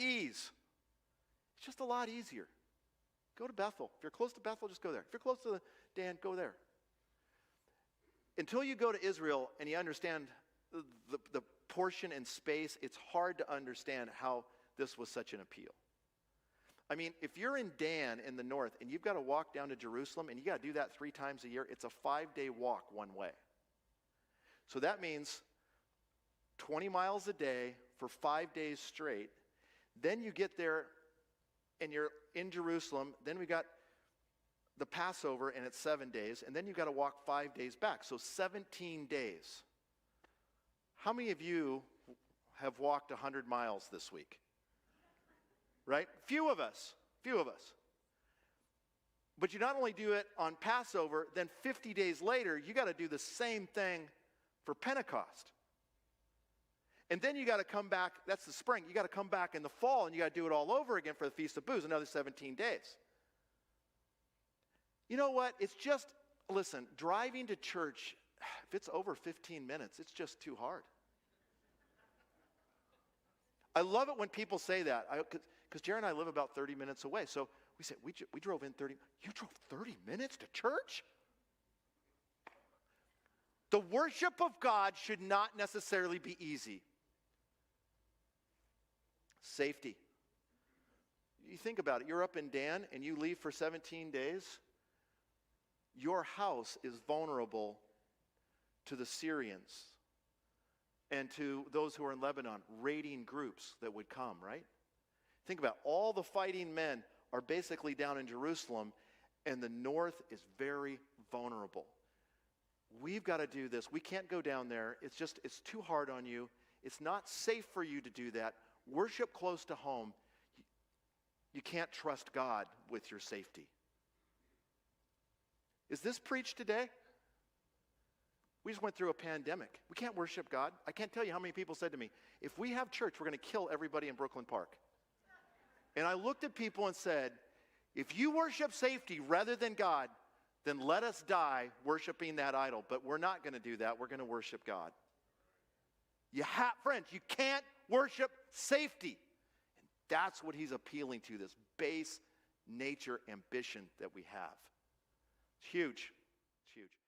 Ease. It's just a lot easier. Go to Bethel. If you're close to Bethel, just go there. If you're close to Dan, go there. Until you go to Israel and you understand the portion and space, it's hard to understand how this was such an appeal. I mean, if you're in Dan in the north and you've got to walk down to Jerusalem and you got to do that 3 times a year, it's a 5-day walk one way. So that means 20 miles a day for 5 days straight. Then you get there and you're in Jerusalem. Then we got the Passover and it's 7 days. And then you got to walk 5 days back. So 17 days. How many of you have walked 100 miles this week? Right? Few of us. But you not only do it on Passover, then 50 days later, you got to do the same thing for Pentecost. And then you got to come back, that's the spring, you got to come back in the fall and you got to do it all over again for the Feast of Booths, another 17 days. You know what? It's just, listen, driving to church, if it's over 15 minutes, it's just too hard. I love it when people say that, because Jared and I live about 30 minutes away. So we say, we drove in 30, you drove 30 minutes to church? The worship of God should not necessarily be easy. Safety. You think about it. You're up in Dan and you leave for 17 days. Your house is vulnerable to the Syrians and to those who are in Lebanon, raiding groups that would come, right? Think about it. All the fighting men are basically down in Jerusalem, and the north is very vulnerable. We've got to do this. We can't go down there. It's too hard on you. It's not safe for you to do that. Worship close to home. You can't trust God with your safety. Is this preached today? We just went through a pandemic. We can't worship God. I can't tell you how many people said to me, if we have church, we're going to kill everybody in Brooklyn Park. And I looked at people and said, if you worship safety rather than God, then let us die worshiping that idol. But we're not going to do that. We're going to worship God. Friends, you can't worship safety. And that's what he's appealing to, this base nature ambition that we have. It's huge. It's huge.